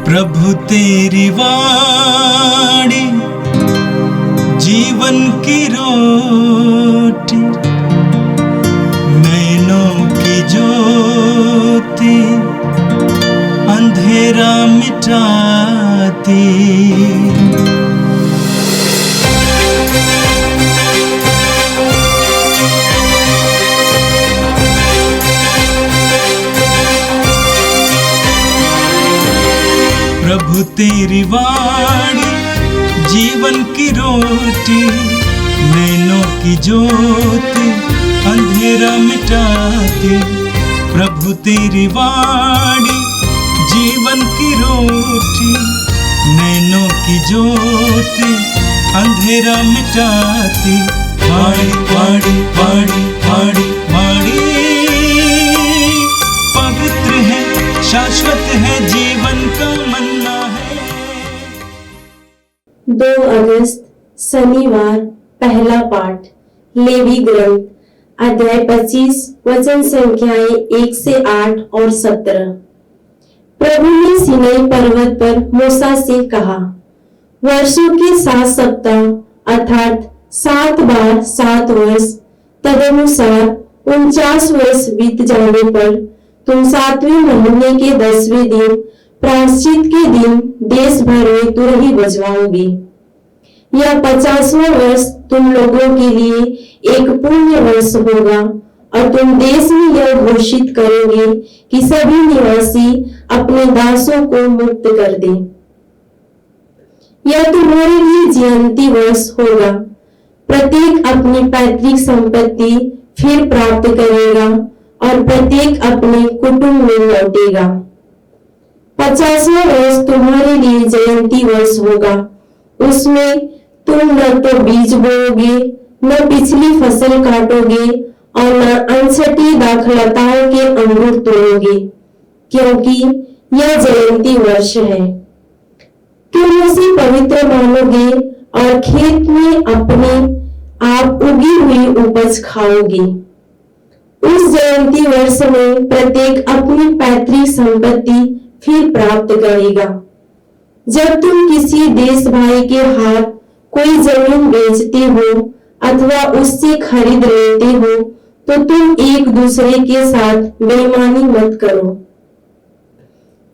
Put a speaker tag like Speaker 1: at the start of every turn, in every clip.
Speaker 1: प्रभु तेरी वाणी जीवन की रोटी, नैनों की ज्योति अंधेरा मिटाती। प्रभु तेरी वाणी जीवन की रोटी, नैनों की ज्योति अंधेरा मिटाती। प्रभु तेरी वाणी जीवन की रोटी, नैनों की ज्योति अंधेरा मिटाती। वाणी वाणी वाणी वाणी वाणी पवित्र है, शाश्वत है, जीवन का मन्ना है।
Speaker 2: 2 अगस्त शनिवार। पहला पाठ लेवी ग्रंथ अध्याय 25 वचन संख्याएं 1 से 8 और 17। प्रभु ने सीनाई पर्वत पर मूसा से कहा, वर्षों के 7 सप्ताह अर्थात 7 बार 7 वर्ष, तदनुसार 49 वर्ष बीत जाने पर तुम 7वें महीने के 10वें दिन प्रायश्चित के दिन देश भर में तुरही बजवाओगे। यह 50वां वर्ष तुम लोगों के लिए एक पुण्य वर्ष होगा और तुम देश में यह घोषित करोगे कि सभी निवासी अपने दासों को मुक्त कर दें। यह तुम्हारे लिए जयंती वर्ष होगा। प्रत्येक अपनी पैतृक संपत्ति फिर प्राप्त करेगा और प्रत्येक अपने कुटुंब में लौटेगा। 50वां वर्ष तुम्हारे लिए जयंती वर्ष होगा। उसमें तुम न तो बीज बोओगे, न पिछली फसल काटोगे और न अनछटी दाखलताओं के अंगूर तोड़ोगे, क्योंकि यह जयंती वर्ष है। तुम उसे पवित्र मानोगे और खेत में अपने आप उगी हुई उपज खाओगे। उस जयंती वर्ष में प्रत्येक अपनी पैतृक संपत्ति फिर प्राप्त करेगा। जब तुम किसी देश भाई के हाथ कोई जमीन बेचते हो अथवा उससे खरीद लेते हो, तो तुम एक दूसरे के साथ बेईमानी मत करो।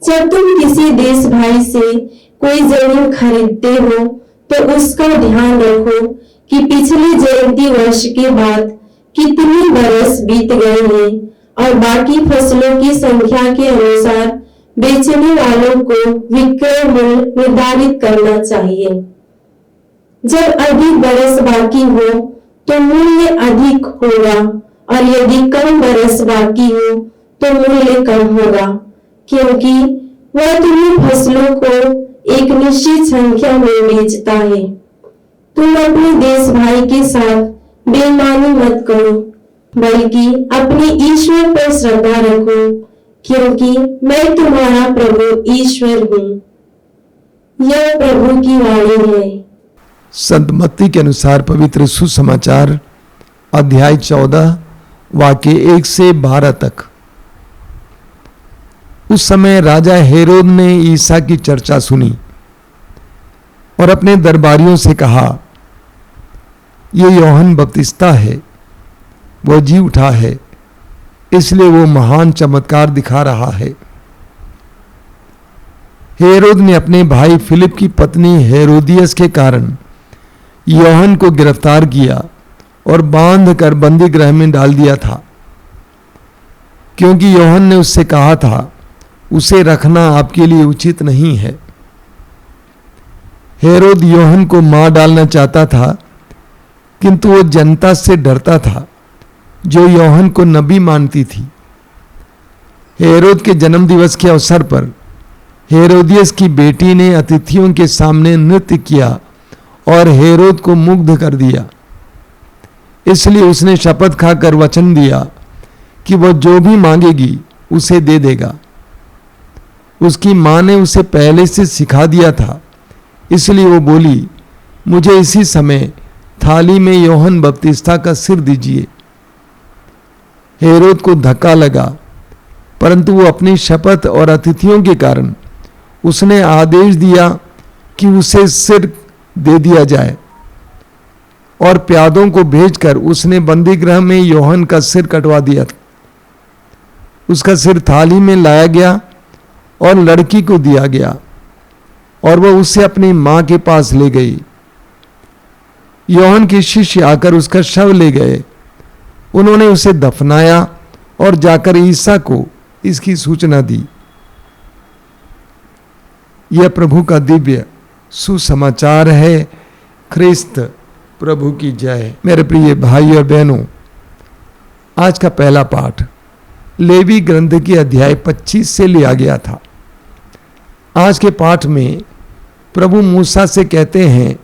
Speaker 2: जब तुम किसी देश भाई से कोई जमीन खरीदते हो, तो उसका ध्यान रखो कि पिछले जयंती वर्ष के बाद कितने बरस बीत गए हैं और बाकी फसलों की संख्या के अनुसार बेचने वालों को विक्रय मूल्य निर्धारित करना चाहिए। जब अधिक बरस बाकी हो तो मूल्य अधिक होगा और यदि कम बरस बाकी हो तो मूल्य कम होगा, क्योंकि वह तुम्हें फसलों को एक निश्चित संख्या में बेचता है। तुम अपने देश भाई के साथ बेईमानी मत करो, बल्कि अपने ईश्वर पर श्रद्धा रखो, क्योंकि मैं तुम्हारा प्रभु ईश्वर हूँ। यह प्रभु की वाणी है।
Speaker 3: संत मत्ती के अनुसार पवित्र सुसमाचार अध्याय 14 वाक्य 1 से 12 तक। उस समय राजा हेरोद ने ईसा की चर्चा सुनी और अपने दरबारियों से कहा, ये यूहन्ना बपतिस्ता है, वह जी उठा है, इसलिए वो महान चमत्कार दिखा रहा है। हेरोद ने अपने भाई फिलिप की पत्नी हेरोदियस के कारण यूहन्ना को गिरफ्तार किया और बांध कर बंदी गृह में डाल दिया था, क्योंकि यूहन्ना ने उससे कहा था, उसे रखना आपके लिए उचित नहीं है। हेरोद यूहन्ना को मार डालना चाहता था, किंतु वो जनता से डरता था जो यूहन्ना को नबी मानती थी। हेरोद के जन्म दिवस के अवसर पर हेरोदियस की बेटी ने अतिथियों के सामने नृत्य किया और हेरोद को मुग्ध कर दिया। इसलिए उसने शपथ खाकर वचन दिया कि वह जो भी मांगेगी उसे दे देगा। उसकी मां ने उसे पहले से सिखा दिया था, इसलिए वो बोली, मुझे इसी समय थाली में यूहन्ना बपतिस्ता का सिर दीजिए। हेरोद को धक्का लगा, परंतु वो अपनी शपथ और अतिथियों के कारण उसने आदेश दिया कि उसे सिर दे दिया जाए और प्यादों को भेजकर उसने बंदी गृह में यूहन्ना का सिर कटवा दिया। उसका सिर थाली में लाया गया और लड़की को दिया गया और वह उसे अपनी मां के पास ले गई। यूहन्ना के शिष्य आकर उसका शव ले गए। उन्होंने उसे दफनाया और जाकर ईसा को इसकी सूचना दी। यह प्रभु का दिव्य सुसमाचार है। ख्रिस्त प्रभु की जय। मेरे प्रिय भाई और बहनों, आज का पहला पाठ लेवी ग्रंथ की अध्याय 25 से लिया गया था। आज के पाठ में प्रभु मूसा से कहते हैं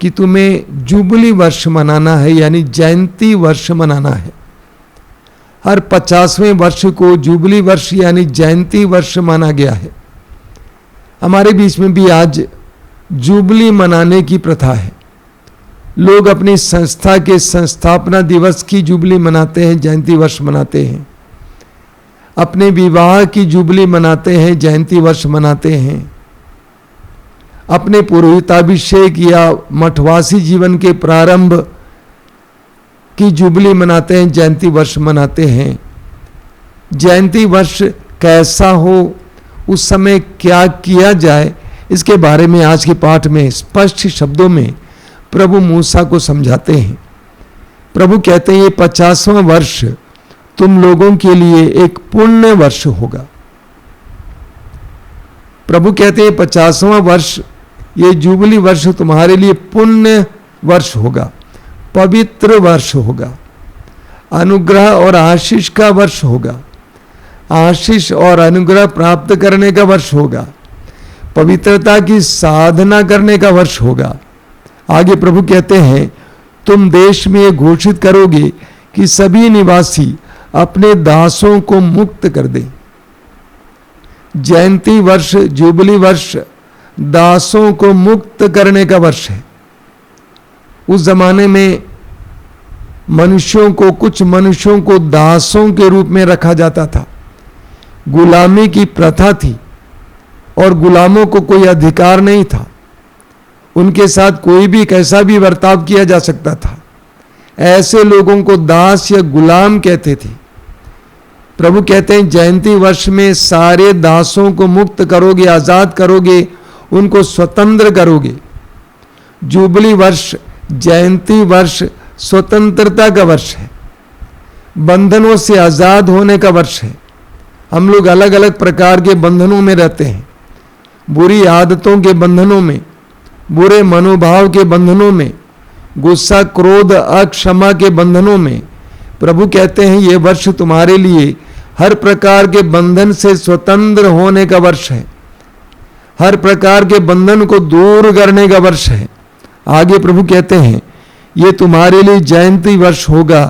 Speaker 3: कि तुम्हें जुबली वर्ष मनाना है, यानी जयंती वर्ष मनाना है। हर 50वें वर्ष को जुबली वर्ष यानी जयंती वर्ष माना गया है। हमारे बीच में भी आज जुबली मनाने की प्रथा है। लोग अपनी संस्था के संस्थापना दिवस की जुबली मनाते हैं, जयंती वर्ष मनाते हैं। अपने विवाह की जुबली मनाते हैं, जयंती वर्ष मनाते हैं। अपने पुरोहिताभिषेक या मठवासी जीवन के प्रारंभ की जुबली मनाते हैं, जयंती वर्ष मनाते हैं। जयंती वर्ष कैसा हो, उस समय क्या किया जाए, इसके बारे में आज के पाठ में स्पष्ट शब्दों में प्रभु मूसा को समझाते हैं। प्रभु कहते हैं ये 50वां वर्ष तुम लोगों के लिए एक पुण्य वर्ष होगा। प्रभु कहते हैं 50वां वर्ष, ये जुबली वर्ष तुम्हारे लिए पुण्य वर्ष होगा, पवित्र वर्ष होगा, अनुग्रह और आशीष का वर्ष होगा, आशीष और अनुग्रह प्राप्त करने का वर्ष होगा, पवित्रता की साधना करने का वर्ष होगा। आगे प्रभु कहते हैं तुम देश में घोषित करोगे कि सभी निवासी अपने दासों को मुक्त कर दें। जयंती वर्ष, जुबली वर्ष दासों को मुक्त करने का वर्ष है। उस जमाने में मनुष्यों को, कुछ मनुष्यों को दासों के रूप में रखा जाता था। गुलामी की प्रथा थी और गुलामों को कोई अधिकार नहीं था। उनके साथ कोई भी कैसा भी बर्ताव किया जा सकता था। ऐसे लोगों को दास या गुलाम कहते थे। प्रभु कहते हैं जयंती वर्ष में सारे दासों को मुक्त करोगे, आजाद करोगे, उनको स्वतंत्र करोगे। जुबली वर्ष, जयंती वर्ष स्वतंत्रता का वर्ष है, बंधनों से आजाद होने का वर्ष है। हम लोग अलग अलग प्रकार के बंधनों में रहते हैं, बुरी आदतों के बंधनों में, बुरे मनोभाव के बंधनों में, गुस्सा, क्रोध, अक्षमा के बंधनों में। प्रभु कहते हैं ये वर्ष तुम्हारे लिए हर प्रकार के बंधन से स्वतंत्र होने का वर्ष है, हर प्रकार के बंधन को दूर करने का वर्ष है। आगे प्रभु कहते हैं ये तुम्हारे लिए जयंती वर्ष होगा।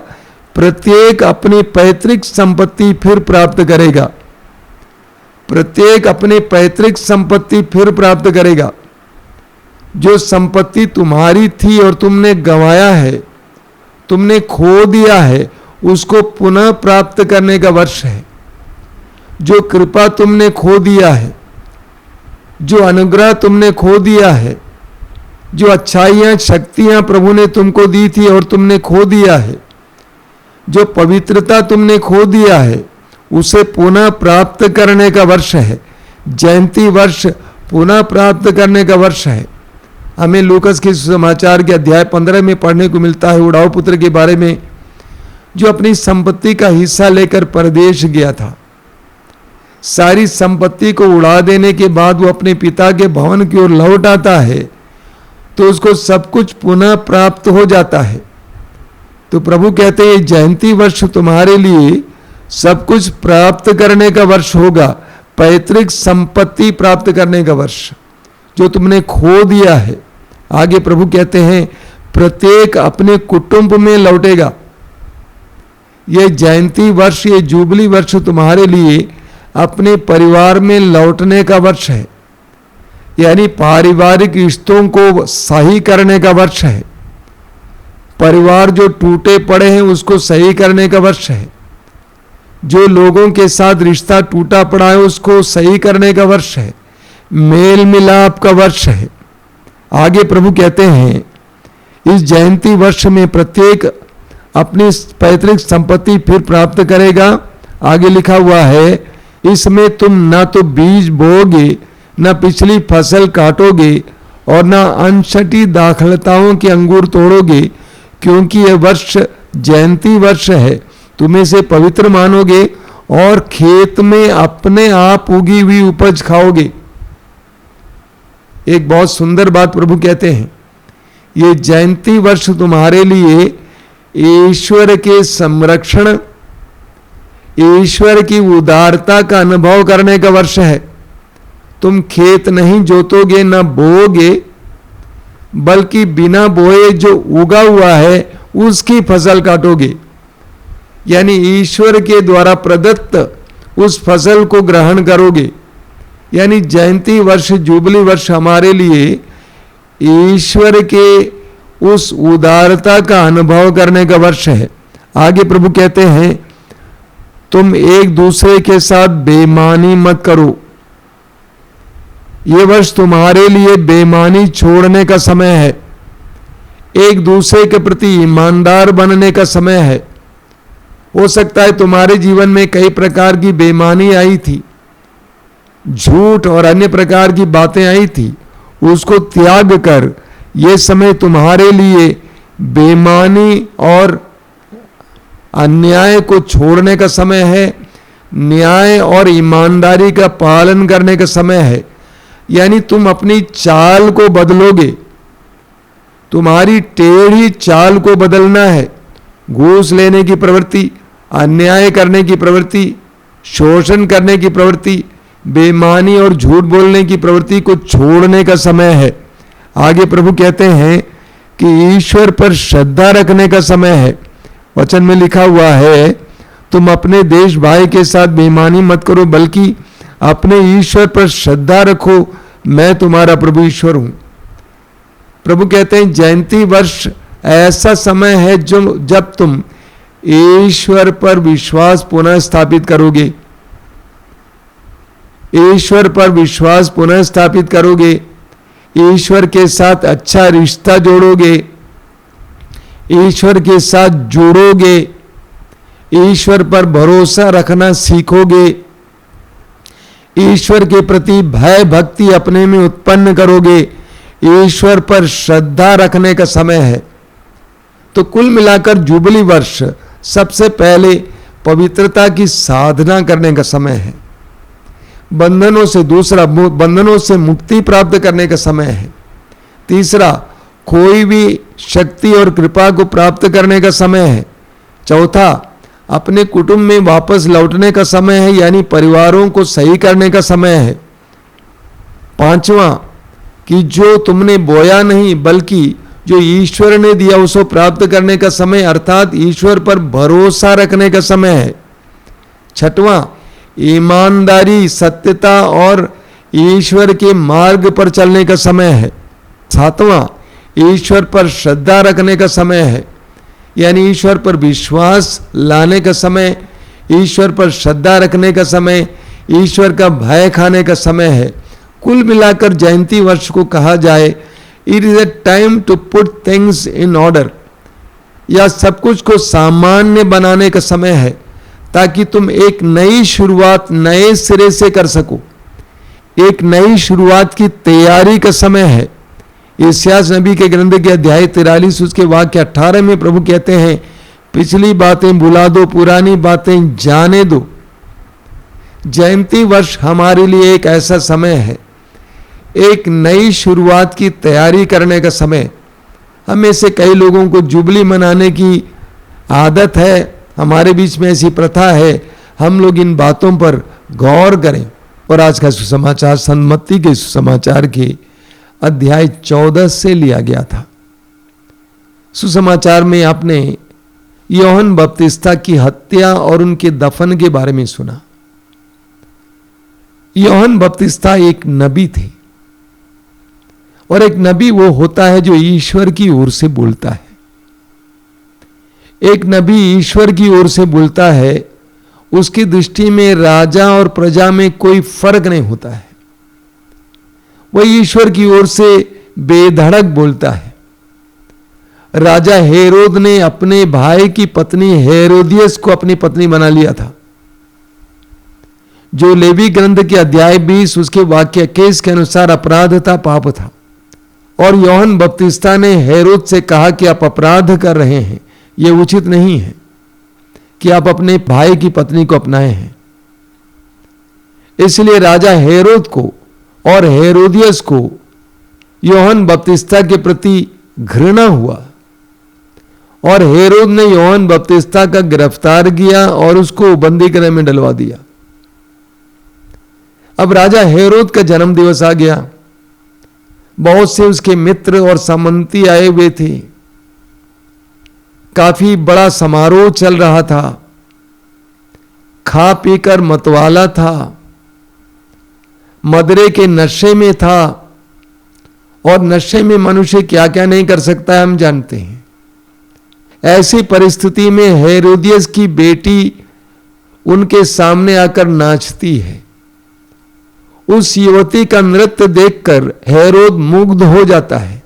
Speaker 3: प्रत्येक अपनी पैतृक संपत्ति फिर प्राप्त करेगा। प्रत्येक अपनी पैतृक संपत्ति फिर प्राप्त करेगा। जो संपत्ति तुम्हारी थी और तुमने गंवाया है, तुमने खो दिया है, उसको पुनः प्राप्त करने का वर्ष है। जो कृपा तुमने खो दिया है, जो अनुग्रह तुमने खो दिया है, जो अच्छाइयां, शक्तियां प्रभु ने तुमको दी थी और तुमने खो दिया है, जो पवित्रता तुमने खो दिया है, उसे पुनः प्राप्त करने का वर्ष है। जयंती वर्ष पुनः प्राप्त करने का वर्ष है। हमें लूकस के सुसमाचार के अध्याय 15 में पढ़ने को मिलता है उड़ाऊ पुत्र के बारे में, जो अपनी संपत्ति का हिस्सा लेकर परदेश गया था। सारी संपत्ति को उड़ा देने के बाद वो अपने पिता के भवन की ओर लौट आता है तो उसको सब कुछ पुनः प्राप्त हो जाता है। तो प्रभु कहते हैं जयंती वर्ष तुम्हारे लिए सब कुछ प्राप्त करने का वर्ष होगा, पैतृक संपत्ति प्राप्त करने का वर्ष, जो तुमने खो दिया है। आगे प्रभु कहते हैं प्रत्येक अपने कुटुंब में लौटेगा। ये जयंती वर्ष, ये जुबली वर्ष तुम्हारे लिए अपने परिवार में लौटने का वर्ष है, यानी पारिवारिक रिश्तों को सही करने का वर्ष है। परिवार जो टूटे पड़े हैं उसको सही करने का वर्ष है। जो लोगों के साथ रिश्ता टूटा पड़ा है उसको सही करने का वर्ष है। मेल मिलाप का वर्ष है। आगे प्रभु कहते हैं इस जयंती वर्ष में प्रत्येक अपनी पैतृक संपत्ति फिर प्राप्त करेगा। आगे लिखा हुआ है इसमें तुम न तो बीज बोओगे, न पिछली फसल काटोगे और न अनछटी दाखलताओं के अंगूर तोड़ोगे, क्योंकि यह वर्ष जयंती वर्ष है। तुम इसे पवित्र मानोगे और खेत में अपने आप उगी हुई उपज खाओगे। एक बहुत सुंदर बात प्रभु कहते हैं, ये जयंती वर्ष तुम्हारे लिए ईश्वर के संरक्षण, ईश्वर की उदारता का अनुभव करने का वर्ष है। तुम खेत नहीं जोतोगे न बोओगे, बल्कि बिना बोए जो उगा हुआ है उसकी फसल काटोगे, यानी ईश्वर के द्वारा प्रदत्त उस फसल को ग्रहण करोगे। यानी जयंती वर्ष, जुबली वर्ष हमारे लिए ईश्वर के उस उदारता का अनुभव करने का वर्ष है। आगे प्रभु कहते हैं तुम एक दूसरे के साथ बेईमानी मत करो। ये वर्ष तुम्हारे लिए बेईमानी छोड़ने का समय है, एक दूसरे के प्रति ईमानदार बनने का समय है। हो सकता है तुम्हारे जीवन में कई प्रकार की बेईमानी आई थी, झूठ और अन्य प्रकार की बातें आई थी, उसको त्याग कर ये समय तुम्हारे लिए बेईमानी और अन्याय को छोड़ने का समय है, न्याय और ईमानदारी का पालन करने का समय है। यानी तुम अपनी चाल को बदलोगे, तुम्हारी टेढ़ी चाल को बदलना है। घूस लेने की प्रवृत्ति, अन्याय करने की प्रवृत्ति, शोषण करने की प्रवृत्ति, बेईमानी और झूठ बोलने की प्रवृत्ति को छोड़ने का समय है। आगे प्रभु कहते हैं कि ईश्वर पर श्रद्धा रखने का समय है। वचन में लिखा हुआ है तुम अपने देश भाई के साथ बेईमानी मत करो, बल्कि अपने ईश्वर पर श्रद्धा रखो, मैं तुम्हारा प्रभु ईश्वर हूं। प्रभु कहते हैं जयंती वर्ष ऐसा समय है जब तुम ईश्वर पर विश्वास पुनः स्थापित करोगे, ईश्वर पर विश्वास पुनः स्थापित करोगे, ईश्वर के साथ अच्छा रिश्ता जोड़ोगे, ईश्वर के साथ जुड़ोगे, ईश्वर पर भरोसा रखना सीखोगे, ईश्वर के प्रति भय भक्ति अपने में उत्पन्न करोगे, ईश्वर पर श्रद्धा रखने का समय है। तो कुल मिलाकर जुबली वर्ष सबसे पहले पवित्रता की साधना करने का समय है, बंधनों से दूसरा बंधनों से मुक्ति प्राप्त करने का समय है, तीसरा कोई भी शक्ति और कृपा को प्राप्त करने का समय है, चौथा अपने कुटुंब में वापस लौटने का समय है, यानी परिवारों को सही करने का समय है, पांचवा कि जो तुमने बोया नहीं बल्कि जो ईश्वर ने दिया उसको प्राप्त करने का समय, अर्थात ईश्वर पर भरोसा रखने का समय है, छठवां ईमानदारी, सत्यता और ईश्वर के मार्ग पर चलने का समय है, सातवां ईश्वर पर श्रद्धा रखने का समय है, यानी ईश्वर पर विश्वास लाने का समय, ईश्वर पर श्रद्धा रखने का समय, ईश्वर का भय खाने का समय है। कुल मिलाकर जयंती वर्ष को कहा जाए it is a time to put things in order, या सब कुछ को सामान्य बनाने का समय है, ताकि तुम एक नई शुरुआत नए सिरे से कर सको। एक नई शुरुआत की तैयारी का समय है। इस्यास नबी के ग्रंथ के अध्याय 43 उसके वाक्य 18 में प्रभु कहते हैं पिछली बातें भुला दो, पुरानी बातें जाने दो। जयंती वर्ष हमारे लिए एक ऐसा समय है, एक नई शुरुआत की तैयारी करने का समय। हमें से कई लोगों को जुबली मनाने की आदत है, हमारे बीच में ऐसी प्रथा है। हम लोग इन बातों पर गौर करें। और आज का सुसमाचार सन्मति के सुसमाचार के अध्याय 14 से लिया गया था। सुसमाचार में आपने यूहन्ना बपतिस्ता की हत्या और उनके दफन के बारे में सुना। यूहन्ना बपतिस्ता एक नबी थे, और एक नबी वो होता है जो ईश्वर की ओर से बोलता है। एक नबी ईश्वर की ओर से बोलता है, उसकी दृष्टि में राजा और प्रजा में कोई फर्क नहीं होता है। वह ईश्वर की ओर से बेधड़क बोलता है। राजा हेरोद ने अपने भाई की पत्नी हेरोदियस को अपनी पत्नी बना लिया था। जो लेवी ग्रंथ के अध्याय 20 उसके वाक्य 21 के अनुसार अपराध था, पाप था। और यूहन्ना बपतिस्ता ने हेरोद से कहा कि आप अपराध कर रहे हैं, यह उचित नहीं है कि आप अपने भाई की पत्नी को अपनाए हैं। इसलिए राजा हेरोद को और हेरोदियस को यूहन्ना बपतिस्ता के प्रति घृणा हुआ और हेरोद ने यूहन्ना बपतिस्ता का गिरफ्तार किया और उसको बंदी गृह में डलवा दिया। अब राजा हेरोद का जन्म दिवस आ गया। बहुत से उसके मित्र और सामंती आए हुए थे। काफी बड़ा समारोह चल रहा था। खा पीकर मतवाला था, मदरे के नशे में था। और नशे में मनुष्य क्या क्या नहीं कर सकता है हम जानते हैं। ऐसी परिस्थिति में हेरोदियस की बेटी उनके सामने आकर नाचती है। उस युवती का नृत्य देखकर हेरोद मुग्ध हो जाता है।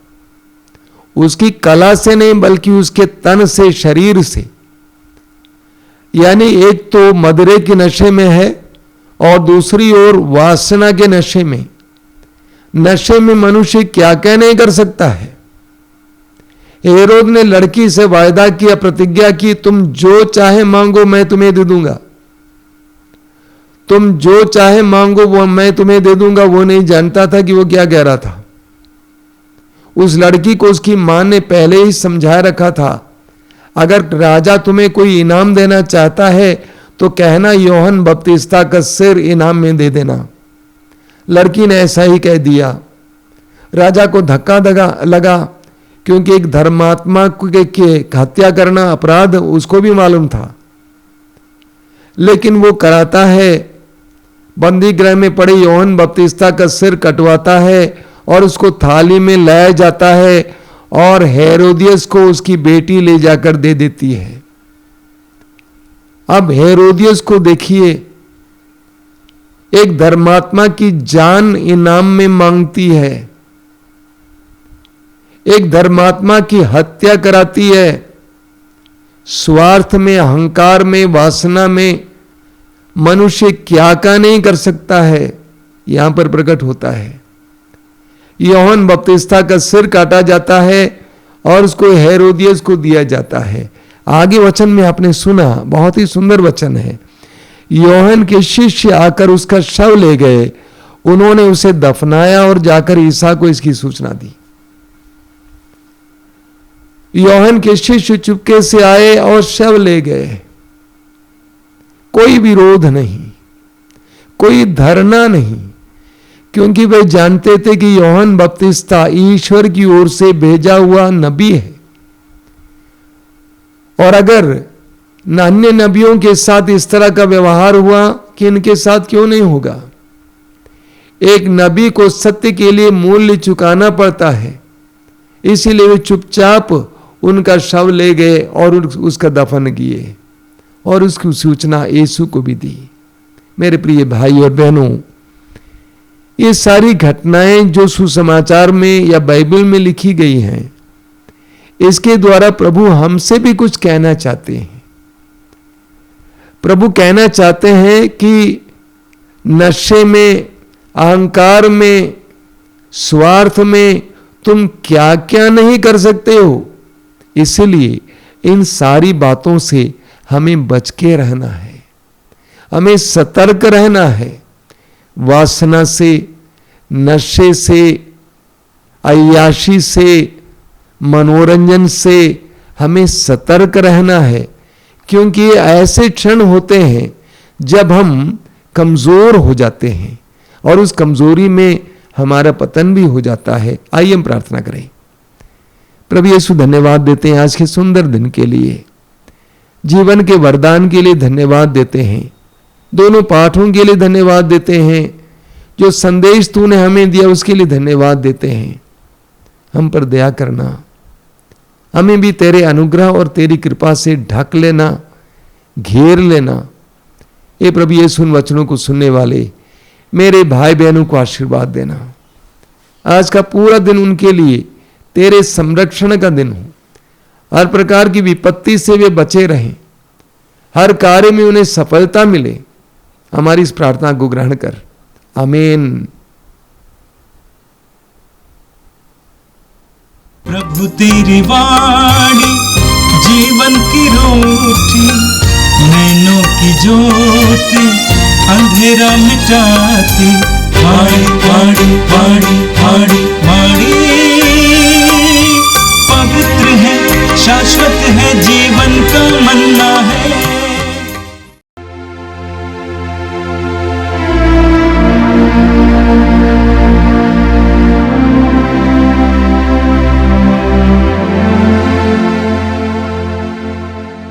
Speaker 3: उसकी कला से नहीं बल्कि उसके तन से, शरीर से। यानी एक तो मदरे के नशे में है और दूसरी ओर वासना के नशे में। नशे में मनुष्य क्या क्या नहीं कर सकता है। हेरोद ने लड़की से वायदा किया, प्रतिज्ञा की, तुम जो चाहे मांगो मैं तुम्हें दे दूंगा। तुम जो चाहे मांगो वो मैं तुम्हें दे दूंगा। वो नहीं जानता था कि वो क्या कह रहा था। उस लड़की को उसकी मां ने पहले ही समझा रखा था, अगर राजा तुम्हें कोई इनाम देना चाहता है तो कहना यूहन्ना बपतिस्ता का सिर इनाम में दे देना। लड़की ने ऐसा ही कह दिया। राजा को धक्का लगा क्योंकि एक धर्मात्मा के हत्या करना अपराध उसको भी मालूम था। लेकिन वो कराता है, बंदी गृह में पड़े यूहन्ना बपतिस्ता का सिर कटवाता है और उसको थाली में लाया जाता है और हेरोदियस को उसकी बेटी ले जाकर दे देती है। अब हेरोदियस को देखिए, एक धर्मात्मा की जान इनाम में मांगती है, एक धर्मात्मा की हत्या कराती है। स्वार्थ में, अहंकार में, वासना में मनुष्य क्या क्या नहीं कर सकता है, यहां पर प्रकट होता है। यूहन्ना बपतिस्ता का सिर काटा जाता है और उसको हेरोदियस को दिया जाता है। आगे वचन में आपने सुना, बहुत ही सुंदर वचन है। यूहन्ना के शिष्य आकर उसका शव ले गए, उन्होंने उसे दफनाया और जाकर ईसा को इसकी सूचना दी। यूहन्ना के शिष्य चुपके से आए और शव ले गए। कोई विरोध नहीं, कोई धरना नहीं, क्योंकि वे जानते थे कि यूहन्ना बपतिस्ता ईश्वर की ओर से भेजा हुआ नबी है। और अगर अन्य नबियों के साथ इस तरह का व्यवहार हुआ कि इनके साथ क्यों नहीं होगा। एक नबी को सत्य के लिए मूल्य चुकाना पड़ता है, इसीलिए वे चुपचाप उनका शव ले गए और उसका दफन किए और उसकी सूचना यीशु को भी दी। मेरे प्रिय भाई और बहनों, ये सारी घटनाएं जो सुसमाचार में या बाइबल में लिखी गई हैं, इसके द्वारा प्रभु हमसे भी कुछ कहना चाहते हैं। प्रभु कहना चाहते हैं कि नशे में, अहंकार में, स्वार्थ में तुम क्या क्या नहीं कर सकते हो। इसलिए इन सारी बातों से हमें बच के रहना है, हमें सतर्क रहना है। वासना से, नशे से, अय्याशी से, मनोरंजन से हमें सतर्क रहना है, क्योंकि ये ऐसे क्षण होते हैं जब हम कमजोर हो जाते हैं और उस कमजोरी में हमारा पतन भी हो जाता है। आइए हम प्रार्थना करें। प्रभु यीशु, धन्यवाद देते हैं आज के सुंदर दिन के लिए, जीवन के वरदान के लिए धन्यवाद देते हैं, दोनों पाठों के लिए धन्यवाद देते हैं, जो संदेश तूने हमें दिया उसके लिए धन्यवाद देते हैं। हम पर दया करना, हमें भी तेरे अनुग्रह और तेरी कृपा से ढक लेना, घेर लेना। ये प्रभु यीशु उन वचनों को सुनने वाले मेरे भाई बहनों को आशीर्वाद देना। आज का पूरा दिन उनके लिए तेरे संरक्षण का दिन हो, हर प्रकार की विपत्ति से वे बचे रहें, हर कार्य में उन्हें सफलता मिले। हमारी इस प्रार्थना को ग्रहण कर, आमीन।
Speaker 1: प्रभु तेरी वाणी जीवन की रोटी, नैनों की ज्योति अंधेरा मिटाती। वाणी वाणी वाणी वाणी वाणी पवित्र है, शाश्वत है, जीवन का मन्ना है।